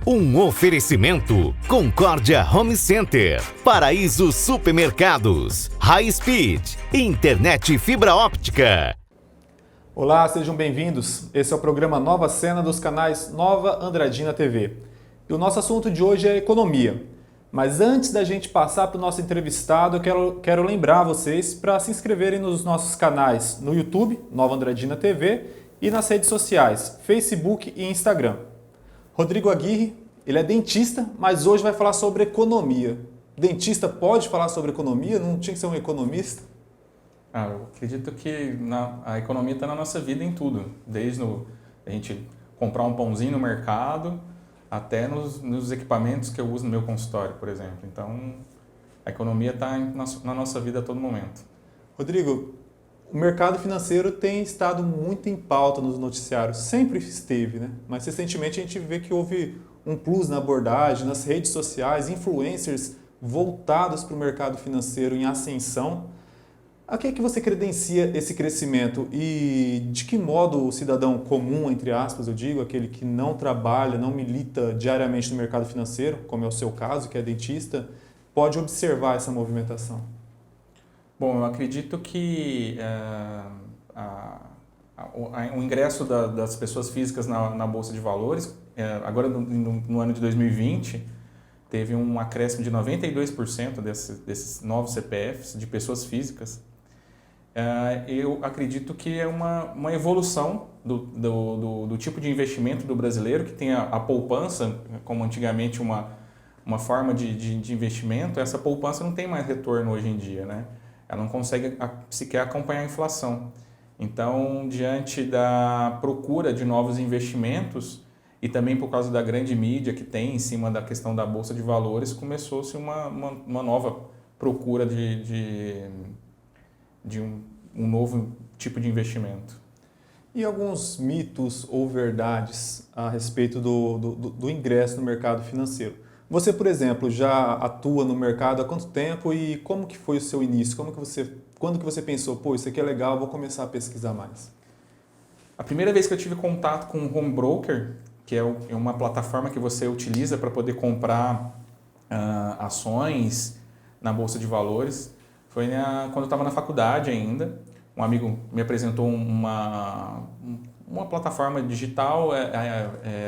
Um oferecimento Concórdia Home Center, Paraíso Supermercados, High Speed, Internet Fibra Óptica. Olá, sejam bem-vindos. Esse é o programa Nova Cena dos canais Nova Andradina TV. E o nosso assunto de hoje é economia. Mas antes da gente passar para o nosso entrevistado, eu quero lembrar vocês para se inscreverem nos nossos canais no YouTube, Nova Andradina TV, e nas redes sociais, Facebook e Instagram. Rodrigo Aguirre, ele é dentista, mas hoje vai falar sobre economia. Dentista pode falar sobre economia? Não tinha que ser um economista? Eu acredito que a economia está na nossa vida em tudo. Desde a gente comprar um pãozinho no mercado até nos equipamentos que eu uso no meu consultório, por exemplo. Então, a economia está na nossa vida a todo momento. Rodrigo, o mercado financeiro tem estado muito em pauta nos noticiários. Sempre esteve, né? Mas recentemente a gente vê que houve um plus na abordagem, nas redes sociais, influencers voltados para o mercado financeiro em ascensão. A que é que você credencia esse crescimento e de que modo o cidadão comum, entre aspas, eu digo, aquele que não trabalha, não milita diariamente no mercado financeiro, como é o seu caso, que é dentista, pode observar essa movimentação? Bom, eu acredito que o ingresso das pessoas físicas na Bolsa de Valores, agora no ano de 2020, teve um acréscimo de 92% desses novos CPFs de pessoas físicas. Eu acredito que é uma evolução do tipo de investimento do brasileiro, que tem a poupança, como antigamente uma forma de investimento. Essa poupança não tem mais retorno hoje em dia, né? Ela não consegue sequer acompanhar a inflação. Então, diante da procura de novos investimentos e também por causa da grande mídia que tem em cima da questão da Bolsa de Valores, começou-se uma nova procura de um novo tipo de investimento. E alguns mitos ou verdades a respeito do ingresso no mercado financeiro? Você, por exemplo, já atua no mercado há quanto tempo e como que foi o seu início? Quando que você pensou, isso aqui é legal, vou começar a pesquisar mais? A primeira vez que eu tive contato com o Home Broker, que é uma plataforma que você utiliza para poder comprar ações na Bolsa de Valores, foi quando eu estava na faculdade ainda. Um amigo me apresentou uma plataforma digital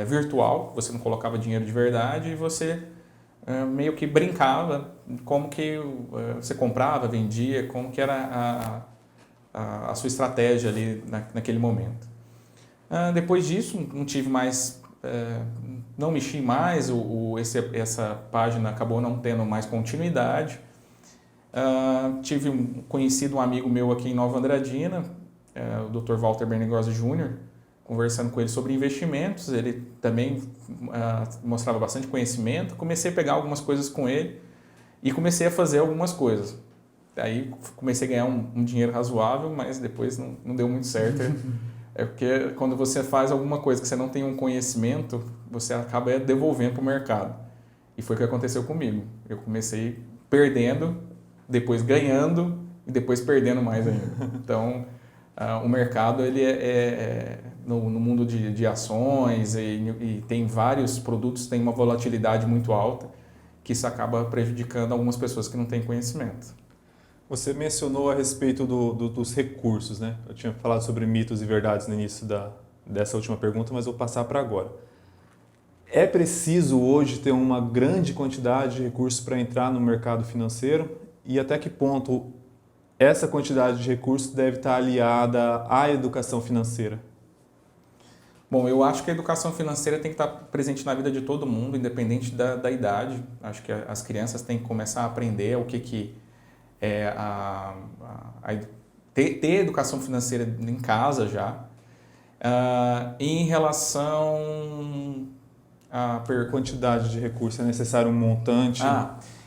virtual, você não colocava dinheiro de verdade e você meio que brincava como que você comprava, vendia, como que era a sua estratégia ali naquele momento. Depois disso, não tive mais, não mexi mais, essa página acabou não tendo mais continuidade. Conhecido um amigo meu aqui em Nova Andradina, o Dr. Walter Bernegosa Jr., conversando com ele sobre investimentos. Ele também mostrava bastante conhecimento. Comecei a pegar algumas coisas com ele e comecei a fazer algumas coisas. Aí comecei a ganhar um dinheiro razoável, mas depois não deu muito certo. É porque quando você faz alguma coisa que você não tem um conhecimento, você acaba devolvendo para o mercado. E foi o que aconteceu comigo. Eu comecei perdendo, depois ganhando e depois perdendo mais ainda. Então, o mercado ele no mundo de ações e tem vários produtos, tem uma volatilidade muito alta, que isso acaba prejudicando algumas pessoas que não têm conhecimento. Você mencionou a respeito dos recursos, né? Eu tinha falado sobre mitos e verdades no início dessa última pergunta, mas vou passar para agora. É preciso hoje ter uma grande quantidade de recursos para entrar no mercado financeiro? E até que ponto essa quantidade de recursos deve estar aliada à educação financeira? Bom, eu acho que a educação financeira tem que estar presente na vida de todo mundo, independente da idade. Acho que as crianças têm que começar a aprender o que é ter educação financeira em casa já. Em relação à quantidade de recursos, é necessário um montante?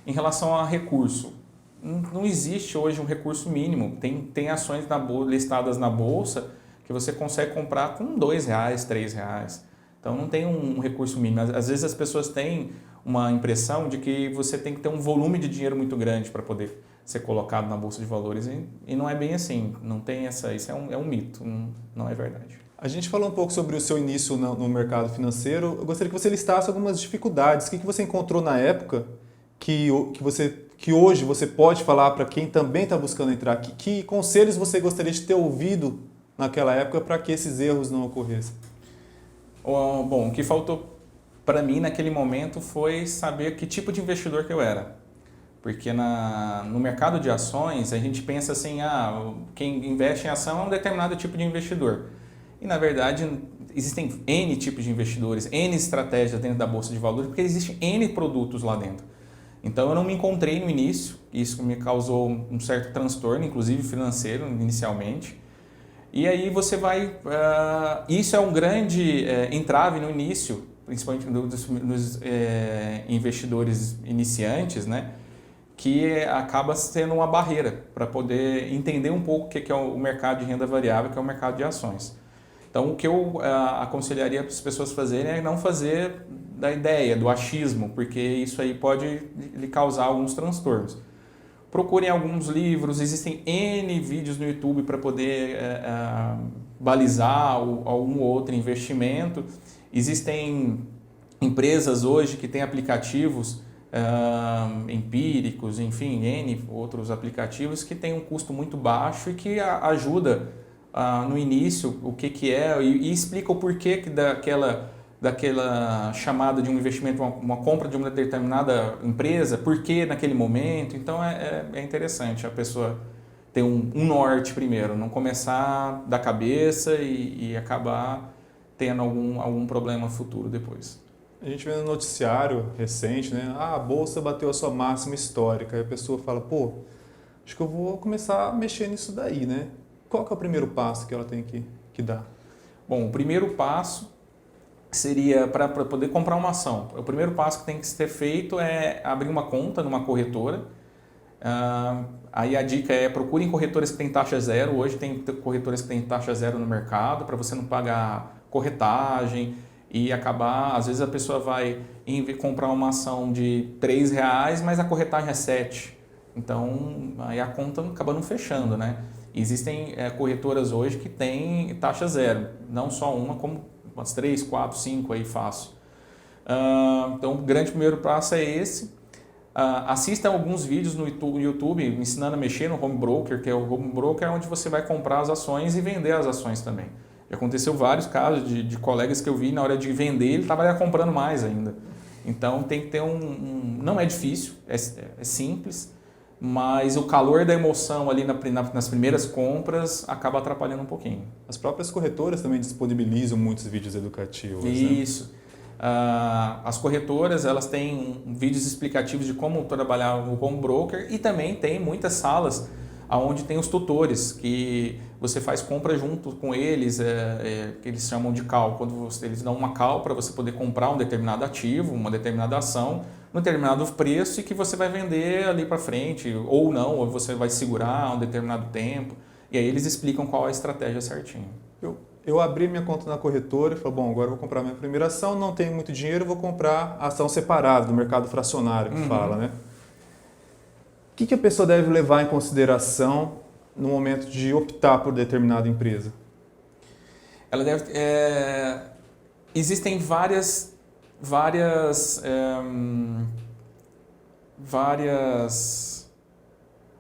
Em relação a recurso, não existe hoje um recurso mínimo. Tem ações listadas na Bolsa que você consegue comprar com R$2, R$3. Então não tem um recurso mínimo. Às vezes as pessoas têm uma impressão de que você tem que ter um volume de dinheiro muito grande para poder ser colocado na Bolsa de Valores e não é bem assim. Não tem isso é um mito, não é verdade. A gente falou um pouco sobre o seu início no mercado financeiro. Eu gostaria que você listasse algumas dificuldades. O que você encontrou na época que hoje você pode falar para quem também está buscando entrar? Que conselhos você gostaria de ter ouvido naquela época para que esses erros não ocorressem? Bom, o que faltou para mim naquele momento foi saber que tipo de investidor que eu era. Porque no mercado de ações a gente pensa assim, quem investe em ação é um determinado tipo de investidor. E na verdade existem N tipos de investidores, N estratégias dentro da Bolsa de Valores, porque existem N produtos lá dentro. Então eu não me encontrei no início, isso me causou um certo transtorno, inclusive financeiro inicialmente. E aí você vai... isso é um grande entrave no início, principalmente nos investidores iniciantes, né? Que acaba sendo uma barreira para poder entender um pouco o que é o mercado de renda variável, que é o mercado de ações. Então, o que eu aconselharia para as pessoas fazerem é não fazer da ideia, do achismo, porque isso aí pode lhe causar alguns transtornos. Procurem alguns livros, existem N vídeos no YouTube para poder balizar algum outro investimento. Existem empresas hoje que têm aplicativos empíricos, enfim, N outros aplicativos que têm um custo muito baixo e que ajuda no início o que é e explica o porquê daquela chamada de um investimento, uma compra de uma determinada empresa, por que naquele momento. Então é interessante a pessoa ter um norte primeiro, não começar da cabeça e acabar tendo algum problema futuro depois. A gente vê no noticiário recente, né? A bolsa bateu a sua máxima histórica. E a pessoa fala, pô, acho que eu vou começar a mexer nisso daí, né? Qual que é o primeiro passo que ela tem que dar? Bom, o primeiro passo seria para poder comprar uma ação. O primeiro passo que tem que ser feito é abrir uma conta numa corretora. Aí a dica é procurem corretoras que têm taxa zero. Hoje tem corretoras que têm taxa zero no mercado para você não pagar corretagem e acabar, às vezes a pessoa vai comprar uma ação de R$3, mas a corretagem é 7. Então aí a conta acaba não fechando, né? Existem corretoras hoje que têm taxa zero, não só uma, como umas 3, 4, 5 aí fácil. Então o grande primeiro passo é esse. Assista alguns vídeos no YouTube ensinando a mexer no home broker, que é o home broker onde você vai comprar as ações e vender as ações também. Já aconteceu vários casos de colegas que eu vi na hora de vender, ele estava comprando mais ainda. Então tem que ter não é difícil, é simples, mas o calor da emoção ali nas primeiras compras acaba atrapalhando um pouquinho. As próprias corretoras também disponibilizam muitos vídeos educativos. Isso. Né? As corretoras elas têm vídeos explicativos de como trabalhar o home broker e também tem muitas salas onde tem os tutores, que você faz compra junto com eles, que eles chamam de call. Quando eles dão uma call para você poder comprar um determinado ativo, uma determinada ação, num determinado preço e que você vai vender ali para frente, ou não, ou você vai segurar um determinado tempo. E aí eles explicam qual é a estratégia certinho. Eu abri minha conta na corretora e falei, bom, agora eu vou comprar minha primeira ação, não tenho muito dinheiro, vou comprar ação separada, do mercado fracionário que fala, né? O que a pessoa deve levar em consideração no momento de optar por determinada empresa? Ela deve... existem várias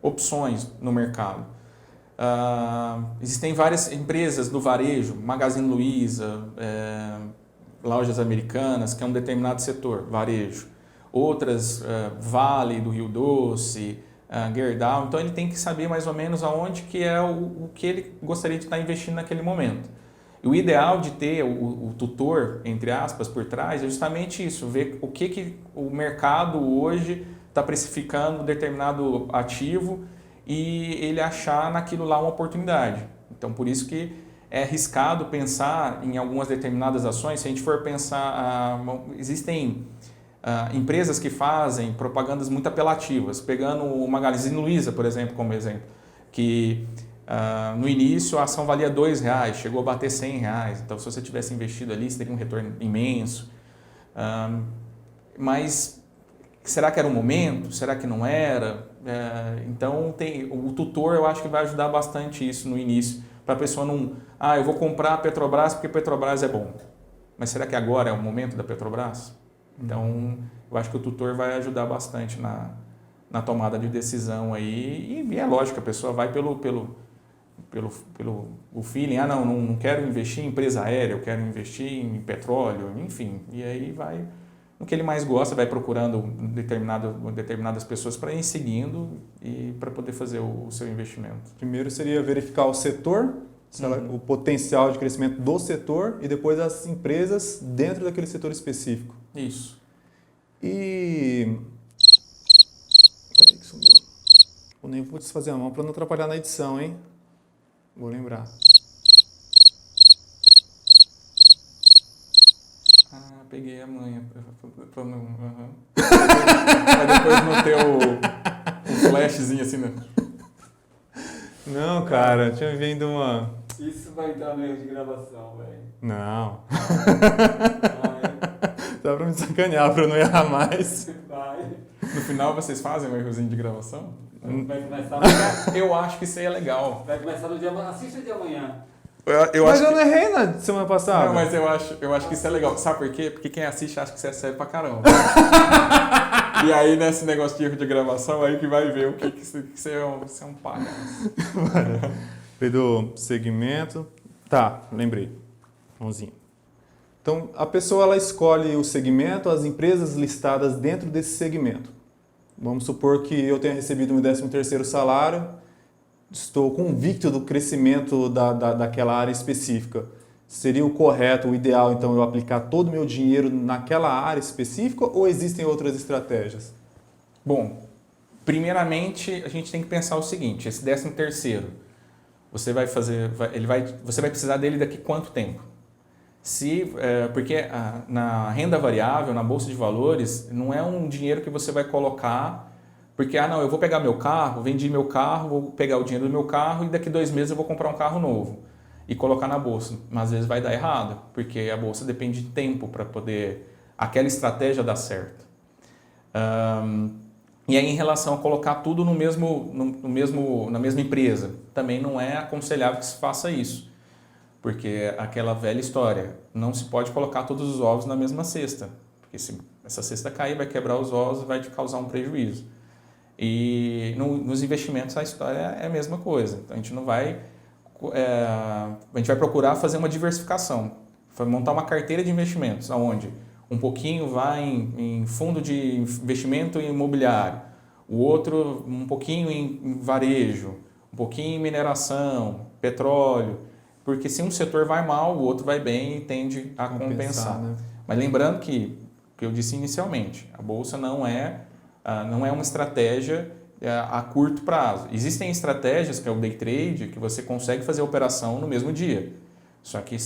opções no mercado. Existem várias empresas do varejo, Magazine Luiza, lojas americanas, que é um determinado setor, varejo. Outras, Vale do Rio Doce, Gerdau. Então ele tem que saber mais ou menos aonde que é o que ele gostaria de estar investindo naquele momento. E o ideal de ter o tutor, entre aspas, por trás, é justamente isso, ver o que o mercado hoje está precificando um determinado ativo e ele achar naquilo lá uma oportunidade. Então, por isso que é arriscado pensar em algumas determinadas ações. Se a gente for pensar, existem empresas que fazem propagandas muito apelativas, pegando o Magazine Luiza, por exemplo, como exemplo, que no início a ação valia R$2, chegou a bater R$100. Então, se você tivesse investido ali, você teria um retorno imenso. Mas será que era o momento? Será que não era? Então, o tutor eu acho que vai ajudar bastante isso no início, para a pessoa não... eu vou comprar a Petrobras porque Petrobras é bom. Mas será que agora é o momento da Petrobras? Então, eu acho que o tutor vai ajudar bastante na tomada de decisão aí. E é lógico, a pessoa vai pelo feeling. Não quero investir em empresa aérea, eu quero investir em petróleo, enfim. E aí vai... No que ele mais gosta, vai procurando determinadas pessoas para ir seguindo e para poder fazer o seu investimento. Primeiro seria verificar o setor, o potencial de crescimento do setor e depois as empresas dentro daquele setor específico. Isso. E... Peraí que sumiu. Eu nem vou desfazer a mão para não atrapalhar na edição, hein? Vou lembrar. Peguei a manha. Pra depois não ter o flashzinho assim, né? Não, cara, tinha vindo uma... Isso vai dar no erro de gravação, velho. Não. Dá pra me sacanear pra eu não errar mais. Vai. No final vocês fazem um errozinho de gravação? Vai começar amanhã. Eu acho que isso aí é legal. Vai começar no dia amanhã. Assista de amanhã. Mas eu não errei na semana passada. Não, mas eu acho que isso é legal. Sabe por quê? Porque quem assiste acha que isso é sério pra caramba. E aí, nesse negócio de erro de gravação, aí que vai ver o que você é um palhaço. Do segmento. Tá, lembrei. Mãozinha. Então, a pessoa ela escolhe o segmento, as empresas listadas dentro desse segmento. Vamos supor que eu tenha recebido meu 13º salário, estou convicto do crescimento daquela área específica. Seria o correto, o ideal, então, eu aplicar todo o meu dinheiro naquela área específica ou existem outras estratégias? Bom, primeiramente, a gente tem que pensar o seguinte, esse 13º, você vai precisar dele daqui quanto tempo? Porque na renda variável, na bolsa de valores, não é um dinheiro que você vai colocar porque, eu vou pegar meu carro, vendi meu carro, vou pegar o dinheiro do meu carro e daqui 2 meses eu vou comprar um carro novo e colocar na bolsa. Mas às vezes vai dar errado, porque a bolsa depende de tempo para poder aquela estratégia dar certo. E aí, em relação a colocar tudo na mesma empresa, também não é aconselhável que se faça isso. Porque aquela velha história, não se pode colocar todos os ovos na mesma cesta. Porque se essa cesta cair, vai quebrar os ovos e vai te causar um prejuízo. E nos investimentos a história é a mesma coisa. Então a gente não vai... a gente vai procurar fazer uma diversificação. Montar uma carteira de investimentos, onde um pouquinho vai em fundo de investimento imobiliário, o outro um pouquinho em varejo, um pouquinho em mineração, petróleo. Porque se um setor vai mal, o outro vai bem e tende a compensar. Né? Mas lembrando que eu disse inicialmente, a bolsa não é uma estratégia a curto prazo. Existem estratégias, que é o day trade, que você consegue fazer a operação no mesmo dia. Só que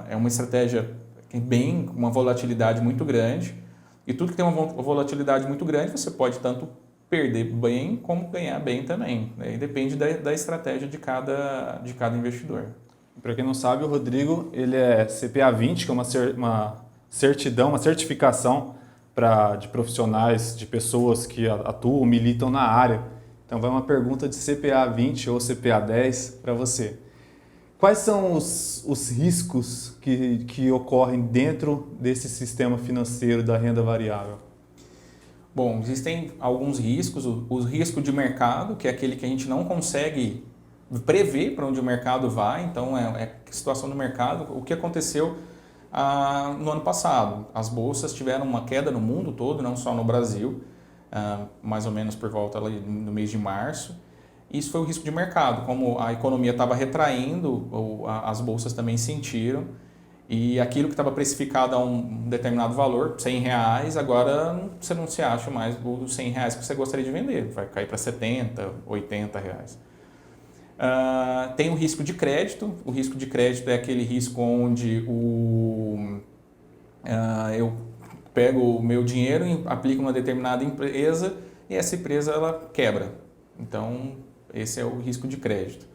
é uma estratégia que tem uma volatilidade muito grande. E tudo que tem uma volatilidade muito grande, você pode tanto perder bem como ganhar bem também. Aí depende da estratégia de cada investidor. Para quem não sabe, o Rodrigo ele é CPA 20, que é uma certidão, uma certificação de profissionais, de pessoas que atuam, militam na área. Então vai uma pergunta de CPA 20 ou CPA 10 para você. Quais são os riscos que ocorrem dentro desse sistema financeiro da renda variável? Bom, existem alguns riscos. O risco de mercado, que é aquele que a gente não consegue prever para onde o mercado vai. Então, é a situação do mercado. O que aconteceu no ano passado? As bolsas tiveram uma queda no mundo todo, não só no Brasil, mais ou menos por volta ali no mês de março. Isso foi o risco de mercado. Como a economia estava retraindo, as bolsas também sentiram. E aquilo que estava precificado a um determinado valor, R$100, agora você não se acha mais os R$100 que você gostaria de vender. Vai cair para R$70, R$80. Tem o risco de crédito. O risco de crédito é aquele risco onde eu pego o meu dinheiro e aplico numa determinada empresa e essa empresa ela quebra. Então, esse é o risco de crédito.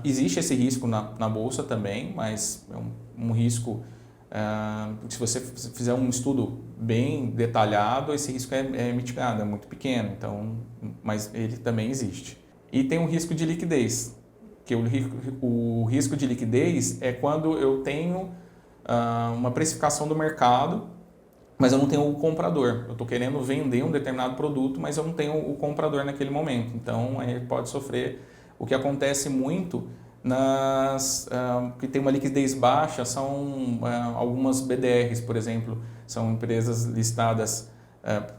Existe esse risco na bolsa também, mas é um risco, se você fizer um estudo bem detalhado, esse risco é mitigado, é muito pequeno, então, mas ele também existe. E tem um risco de liquidez, Porque o risco de liquidez é quando eu tenho uma precificação do mercado, mas eu não tenho o comprador. Eu estou querendo vender um determinado produto, mas eu não tenho o comprador naquele momento. Então, ele pode sofrer. O que acontece muito que tem uma liquidez baixa são algumas BDRs, por exemplo. São empresas listadas,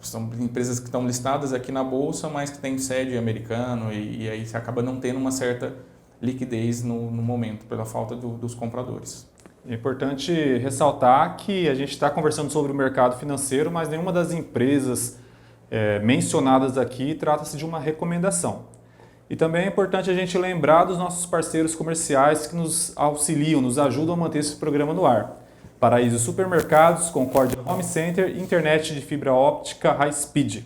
são empresas que estão listadas aqui na Bolsa, mas que têm sede americana e aí você acaba não tendo uma certa liquidez no momento, pela falta dos compradores. É importante ressaltar que a gente está conversando sobre o mercado financeiro, mas nenhuma das empresas mencionadas aqui trata-se de uma recomendação. E também é importante a gente lembrar dos nossos parceiros comerciais que nos auxiliam, nos ajudam a manter esse programa no ar. Paraíso Supermercados, Concórdia Home Center, internet de fibra óptica High Speed.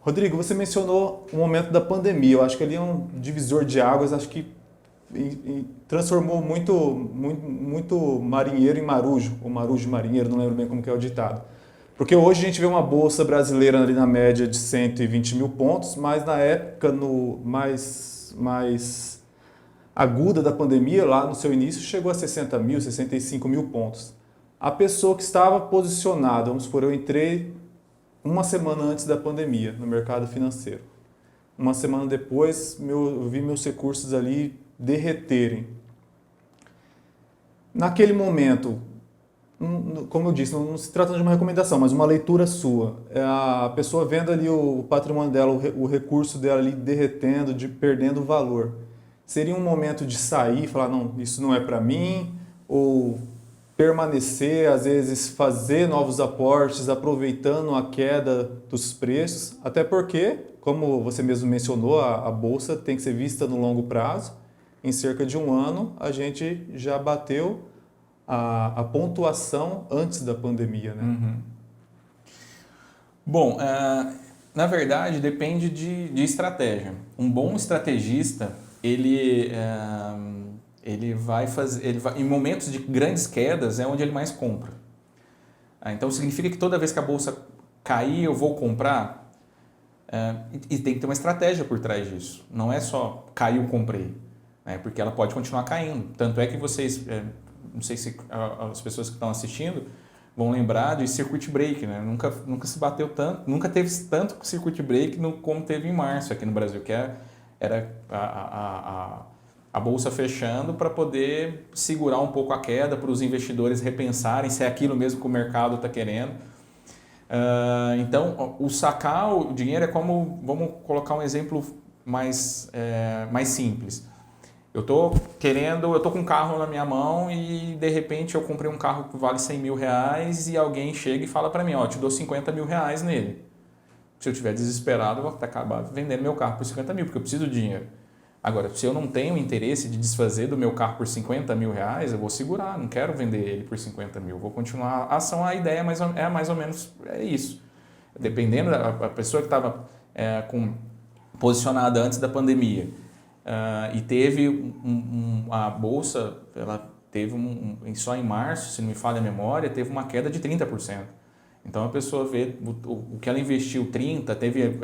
Rodrigo, você mencionou o momento da pandemia. Eu acho que ali é um divisor de águas, acho que transformou muito marinheiro em marujo, ou marujo em marinheiro, não lembro bem como que é o ditado. Porque hoje a gente vê uma bolsa brasileira ali na média de 120 mil pontos, mas na época mais aguda da pandemia, lá no seu início, chegou a 60 mil, 65 mil pontos. A pessoa que estava posicionada, vamos supor, eu entrei uma semana antes da pandemia no mercado financeiro. Uma semana depois, eu vi meus recursos ali derreterem. Naquele momento, como eu disse, não se trata de uma recomendação, mas uma leitura sua. A pessoa vendo ali o patrimônio dela, o recurso dela ali derretendo, perdendo valor. Seria um momento de sair e falar, não, isso não é para mim, ou permanecer, às vezes fazer novos aportes, aproveitando a queda dos preços, até porque, como você mesmo mencionou, a bolsa tem que ser vista no longo prazo. Em cerca de um ano, a gente já bateu a pontuação antes da pandemia, né? Uhum. Bom, na verdade, depende de estratégia. Um bom estrategista, ele vai em momentos de grandes quedas, é onde ele mais compra. Então, significa que toda vez que a bolsa cair, eu vou comprar? E tem que ter uma estratégia por trás disso. Não é só caiu, comprei. Porque ela pode continuar caindo. Tanto é que vocês, não sei se as pessoas que estão assistindo vão lembrar de circuit break, né? Nunca se bateu tanto, nunca teve tanto circuit break como teve em março aqui no Brasil, que era a bolsa fechando para poder segurar um pouco a queda, para os investidores repensarem se é aquilo mesmo que o mercado está querendo. Então, o sacar o dinheiro é como, vamos colocar um exemplo mais simples. Eu tô com um carro na minha mão e de repente eu comprei um carro que vale 100 mil reais e alguém chega e fala para mim, te dou 50 mil reais nele. Se eu estiver desesperado, eu vou acabar vendendo meu carro por 50 mil, porque eu preciso de dinheiro. Agora, se eu não tenho interesse de desfazer do meu carro por 50 mil reais, eu vou segurar, não quero vender ele por 50 mil, vou continuar a ação, a ideia é mais ou menos isso. Dependendo da pessoa que estava posicionada antes da pandemia, e teve a bolsa, ela teve só em março, se não me falha a memória, teve uma queda de 30%. Então a pessoa vê o que ela investiu 30%, teve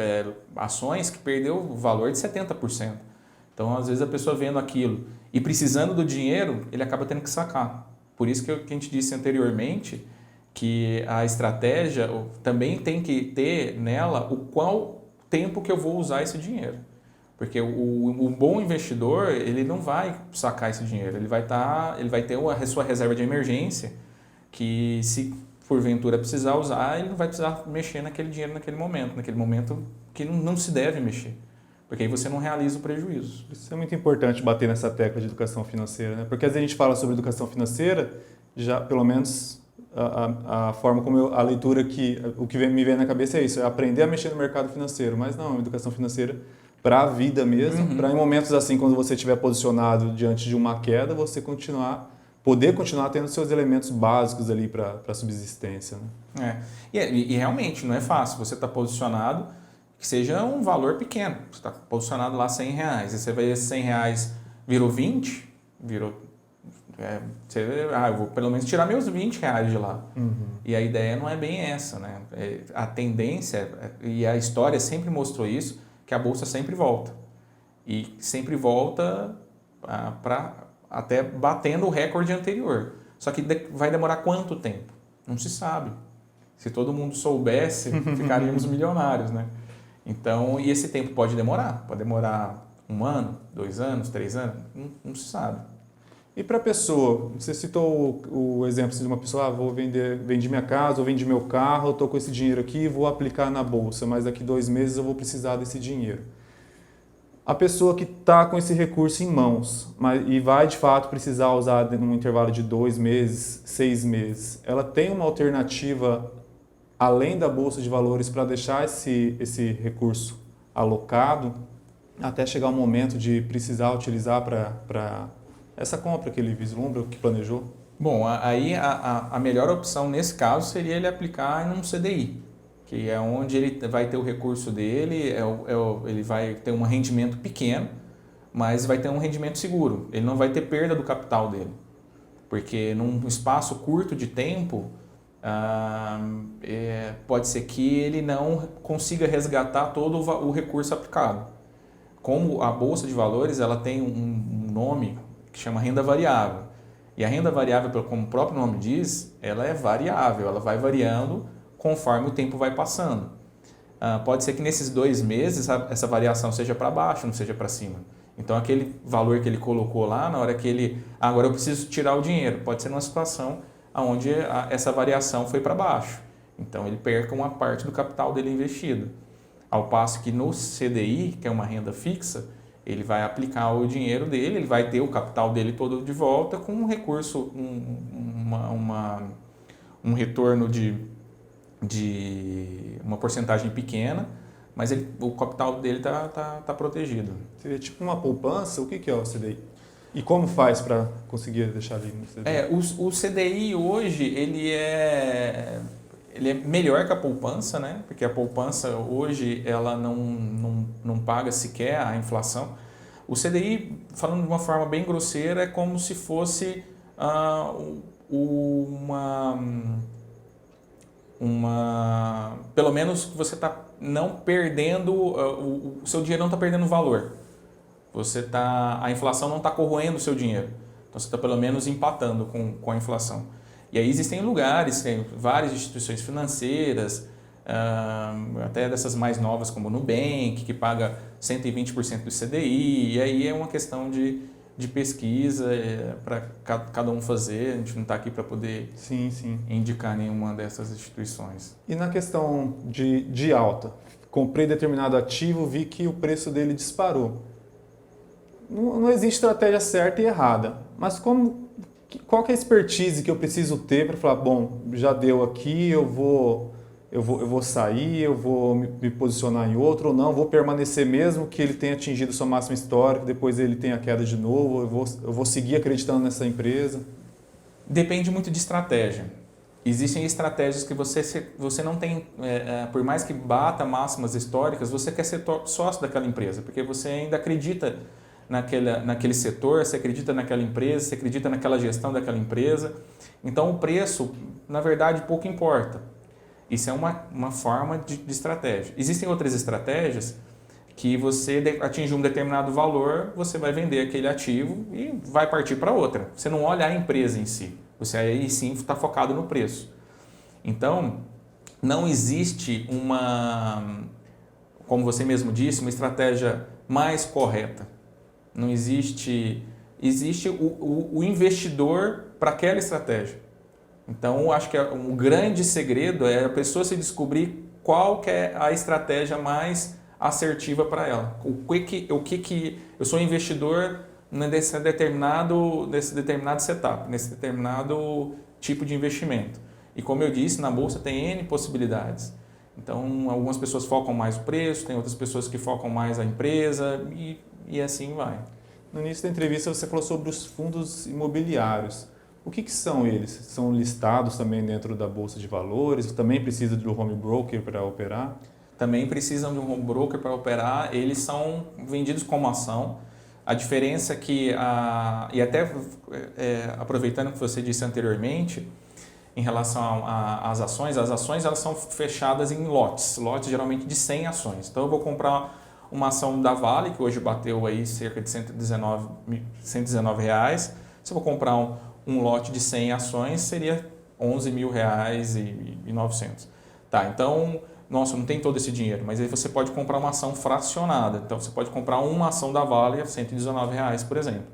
ações que perdeu o valor de 70%. Então às vezes a pessoa vendo aquilo e precisando do dinheiro, ele acaba tendo que sacar. Por isso que a gente disse anteriormente que a estratégia também tem que ter nela o qual tempo que eu vou usar esse dinheiro. Porque o bom investidor, ele não vai sacar esse dinheiro, ele vai ter a sua reserva de emergência, que se porventura precisar usar, ele não vai precisar mexer naquele dinheiro naquele momento que não se deve mexer, porque aí você não realiza o prejuízo. Isso é muito importante bater nessa tecla de educação financeira, né? Porque às vezes a gente fala sobre educação financeira, já pelo menos a forma como a leitura o que me vem na cabeça é isso, é aprender a mexer no mercado financeiro, mas não, educação financeira para a vida mesmo, para em momentos assim, quando você estiver posicionado diante de uma queda, você poder continuar tendo seus elementos básicos ali para a subsistência. Né? E realmente não é fácil, você está posicionado, que seja um valor pequeno, você está posicionado lá R$100, e você vê esses R$100 virou 20, eu vou pelo menos tirar meus R$20 de lá. E a ideia não é bem essa, né? A tendência, e a história sempre mostrou isso, que a bolsa sempre volta. E sempre volta para até batendo o recorde anterior. Só que vai demorar quanto tempo? Não se sabe. Se todo mundo soubesse, ficaríamos milionários, né? Então, e esse tempo pode demorar 1 ano, 2 anos, 3 anos, não se sabe. E para a pessoa, você citou o exemplo de uma pessoa, vendi minha casa, ou vendi meu carro, estou com esse dinheiro aqui, vou aplicar na bolsa, mas daqui 2 meses eu vou precisar desse dinheiro. A pessoa que está com esse recurso em mãos e vai de fato precisar usar num intervalo de 2 meses, 6 meses, ela tem uma alternativa além da bolsa de valores para deixar esse recurso alocado até chegar o momento de precisar utilizar para essa compra que ele vislumbra, que planejou? Bom, aí a melhor opção nesse caso seria ele aplicar em um CDI, que é onde ele vai ter o recurso dele, ele vai ter um rendimento pequeno, mas vai ter um rendimento seguro. Ele não vai ter perda do capital dele, porque num espaço curto de tempo, pode ser que ele não consiga resgatar todo o recurso aplicado. Como a Bolsa de Valores ela tem um nome que chama renda variável. E a renda variável, como o próprio nome diz, ela é variável, ela vai variando conforme o tempo vai passando. Pode ser que nesses 2 meses essa variação seja para baixo, não seja para cima. Então aquele valor que ele colocou lá, na hora que ele... agora eu preciso tirar o dinheiro, pode ser numa situação onde essa variação foi para baixo. Então ele perca uma parte do capital dele investido. Ao passo que no CDI, que é uma renda fixa, ele vai aplicar o dinheiro dele, ele vai ter o capital dele todo de volta com um recurso, um retorno de uma porcentagem pequena, mas o capital dele tá protegido. Seria tipo uma poupança? O que é o CDI? E como faz para conseguir deixar ali no CDI? O CDI hoje ele é melhor que a poupança, né? Porque a poupança hoje ela não paga sequer a inflação. O CDI, falando de uma forma bem grosseira, é como se fosse pelo menos você está não perdendo, o seu dinheiro não está perdendo valor. A inflação não está corroendo o seu dinheiro. Então você está pelo menos empatando com a inflação. E aí existem lugares, tem várias instituições financeiras, até dessas mais novas como o Nubank, que paga 120% do CDI, e aí é uma questão de pesquisa para cada um fazer, a gente não está aqui para poder indicar nenhuma dessas instituições. E na questão de alta, comprei determinado ativo, vi que o preço dele disparou. Não existe estratégia certa e errada, mas qual que é a expertise que eu preciso ter para falar, bom, já deu aqui, eu vou sair, eu vou me posicionar em outro ou não, vou permanecer mesmo que ele tenha atingido sua máxima histórica, depois ele tenha queda de novo, eu vou seguir acreditando nessa empresa? Depende muito de estratégia. Existem estratégias que você não tem, por mais que bata máximas históricas, você quer ser sócio daquela empresa, porque você ainda acredita naquele setor, você acredita naquela empresa, você acredita naquela gestão daquela empresa. Então o preço, na verdade, pouco importa. Isso é uma forma de estratégia. Existem outras estratégias que você atinge um determinado valor, você vai vender aquele ativo e vai partir para outra. Você não olha a empresa em si, você aí sim está focado no preço. Então, não existe como você mesmo disse, uma estratégia mais correta. Não existe o investidor para aquela estratégia. Então, eu acho que um grande segredo é a pessoa se descobrir qual que é a estratégia mais assertiva para ela. Eu sou investidor nesse determinado setup, nesse determinado tipo de investimento. E como eu disse, na bolsa tem N possibilidades. Então, algumas pessoas focam mais o preço, tem outras pessoas que focam mais a empresa e assim vai. No início da entrevista você falou sobre os fundos imobiliários. O que são eles? São listados também dentro da Bolsa de Valores? Também precisa do home broker para operar? Também precisam de um home broker para operar. Eles são vendidos como ação. A diferença é que, e até aproveitando o que você disse anteriormente, em relação às ações elas são fechadas em lotes geralmente de 100 ações. Então eu vou comprar uma ação da Vale, que hoje bateu aí cerca de R$119 reais. Se eu vou comprar um lote de 100 ações, seria R$11.900. Tá, então, nossa, não tem todo esse dinheiro, mas aí você pode comprar uma ação fracionada. Então, você pode comprar uma ação da Vale a R$119 reais, por exemplo.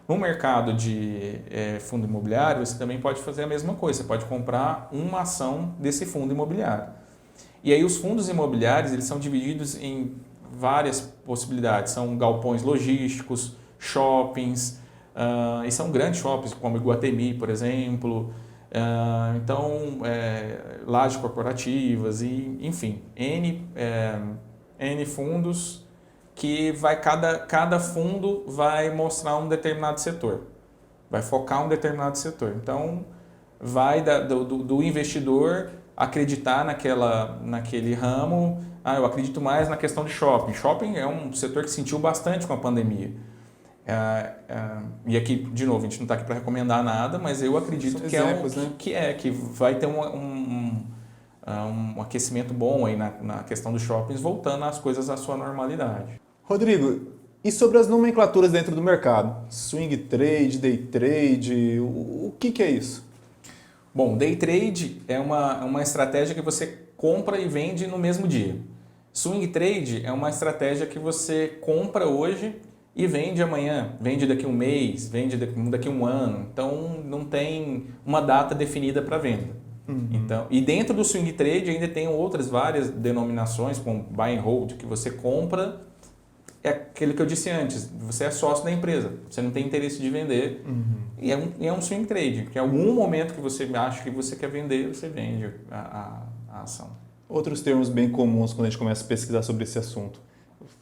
No mercado de fundo imobiliário, você também pode fazer a mesma coisa. Você pode comprar uma ação desse fundo imobiliário. E aí os fundos imobiliários eles são divididos em várias possibilidades. São galpões logísticos, shoppings, e são grandes shoppings, como Iguatemi, por exemplo. Então, lajes corporativas, e, enfim, N fundos que cada fundo vai mostrar um determinado setor, vai focar um determinado setor. Então, vai do investidor acreditar naquele ramo. Eu acredito mais na questão de shopping. Shopping é um setor que sentiu bastante com a pandemia. E aqui, de novo, a gente não está aqui para recomendar nada, mas eu acredito que exemplos, que vai ter um aquecimento bom aí na questão dos shoppings, voltando as coisas à sua normalidade. Rodrigo, e sobre as nomenclaturas dentro do mercado? Swing trade, day trade, o que é isso? Bom, day trade é uma estratégia que você compra e vende no mesmo dia. Swing trade é uma estratégia que você compra hoje e vende amanhã, vende daqui a um mês, vende daqui a um ano. Então, não tem uma data definida para venda. Então, e dentro do swing trade ainda tem várias denominações, como buy and hold, que você compra, é aquele que eu disse antes, você é sócio da empresa, você não tem interesse de vender, e é um swing trade, que em algum momento que você acha que você quer vender, você vende a ação. Outros termos bem comuns quando a gente começa a pesquisar sobre esse assunto.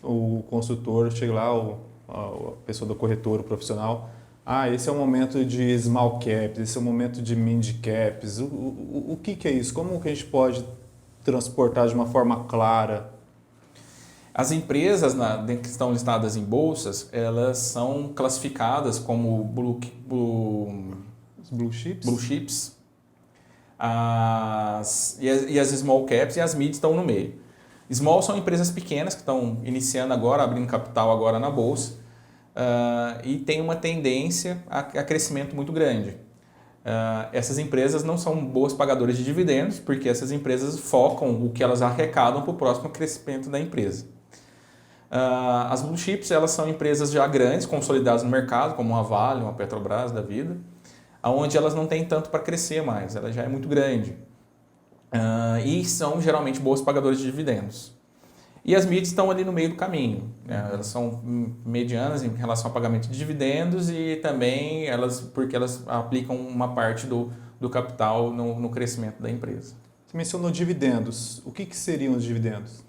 O consultor chega lá, a pessoa do corretor, o profissional, esse é o momento de small caps, esse é o momento de mid caps. O que é isso? Como que a gente pode transportar de uma forma clara? As empresas que estão listadas em bolsas, elas são classificadas como blue chips. E as small caps e as mid estão no meio. Small são empresas pequenas que estão iniciando agora, abrindo capital agora na bolsa, e tem uma tendência a crescimento muito grande. Essas empresas não são boas pagadoras de dividendos, porque essas empresas focam o que elas arrecadam para o próximo crescimento da empresa. As blue chips, elas são empresas já grandes, consolidadas no mercado, como uma Vale, uma Petrobras da vida, onde elas não têm tanto para crescer mais, ela já é muito grande. E são geralmente boas pagadoras de dividendos. E as mids estão ali no meio do caminho, né? Elas são medianas em relação ao pagamento de dividendos e também porque elas aplicam uma parte do capital no crescimento da empresa. Você mencionou dividendos. O que seriam os dividendos?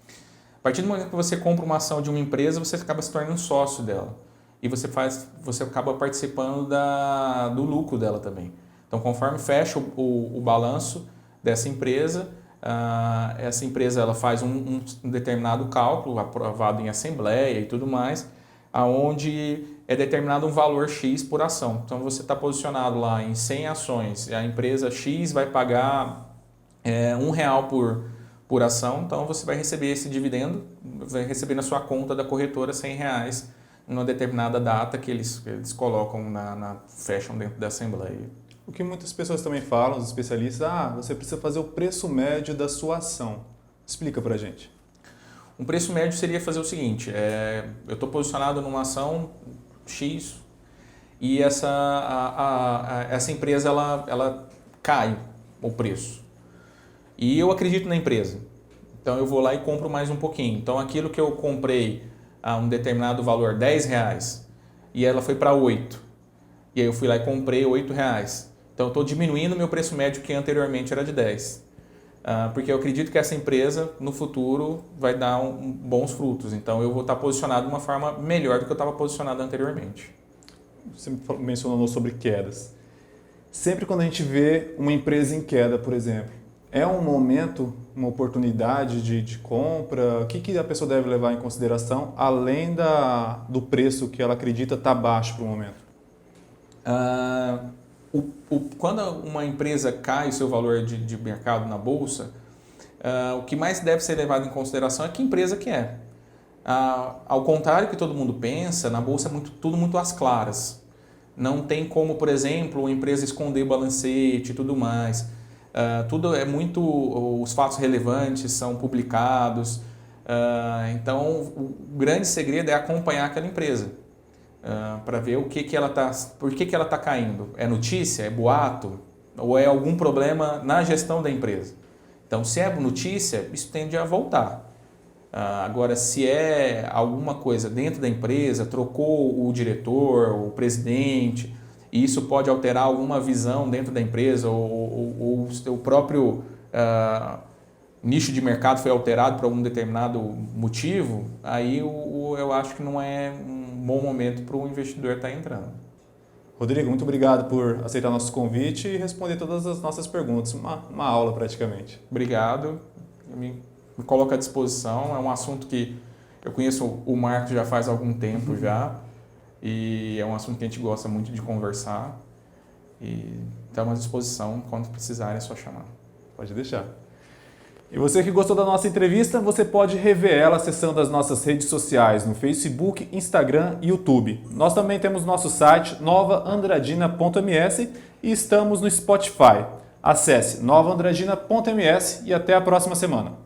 A partir do momento que você compra uma ação de uma empresa, você acaba se tornando sócio dela. E você acaba participando do lucro dela também. Então, conforme fecha o balanço dessa empresa, essa empresa ela faz um determinado cálculo aprovado em assembleia e tudo mais, aonde é determinado um valor X por ação. Então você está posicionado lá em 100 ações, e a empresa X vai pagar R$1 por ação, então você vai receber esse dividendo, vai receber na sua conta da corretora R$100 numa determinada data que eles colocam fecham dentro da assembleia. O que muitas pessoas também falam, os especialistas, você precisa fazer o preço médio da sua ação. Explica pra gente. Um preço médio seria fazer o seguinte, eu estou posicionado numa ação X e essa empresa ela cai o preço. E eu acredito na empresa, então eu vou lá e compro mais um pouquinho. Então aquilo que eu comprei a um determinado valor, R$10, e ela foi para 8, e aí eu fui lá e comprei R$8. Então, eu estou diminuindo o meu preço médio que anteriormente era de 10. Porque eu acredito que essa empresa, no futuro, vai dar bons frutos. Então, eu vou estar posicionado de uma forma melhor do que eu estava posicionado anteriormente. Você mencionou sobre quedas. Sempre quando a gente vê uma empresa em queda, por exemplo, é um momento, uma oportunidade de compra? O que a pessoa deve levar em consideração, além do preço que ela acredita estar baixo para o momento? Quando uma empresa cai o seu valor de mercado na bolsa, o que mais deve ser levado em consideração é que empresa que é. Ao contrário que todo mundo pensa, na bolsa é tudo muito às claras. Não tem como, por exemplo, uma empresa esconder balancete e tudo mais. Tudo é muito... Os fatos relevantes são publicados. Então, o grande segredo é acompanhar aquela empresa. Para ver por que ela está caindo. É notícia? É boato? Ou é algum problema na gestão da empresa? Então, se é notícia, isso tende a voltar. Agora, se é alguma coisa dentro da empresa, trocou o diretor, o presidente, e isso pode alterar alguma visão dentro da empresa, ou o seu próprio nicho de mercado foi alterado por algum determinado motivo, aí eu acho que não é um bom momento para o investidor estar entrando. Rodrigo, muito obrigado por aceitar nosso convite e responder todas as nossas perguntas. Uma aula praticamente. Obrigado. Me coloco à disposição. É um assunto que eu conheço o Marcos já faz algum tempo já. E é um assunto que a gente gosta muito de conversar. E estamos à disposição. Quando precisarem, é só chamar. Pode deixar. E você que gostou da nossa entrevista, você pode rever ela acessando as nossas redes sociais no Facebook, Instagram e YouTube. Nós também temos nosso site novaandradina.ms e estamos no Spotify. Acesse novaandradina.ms e até a próxima semana.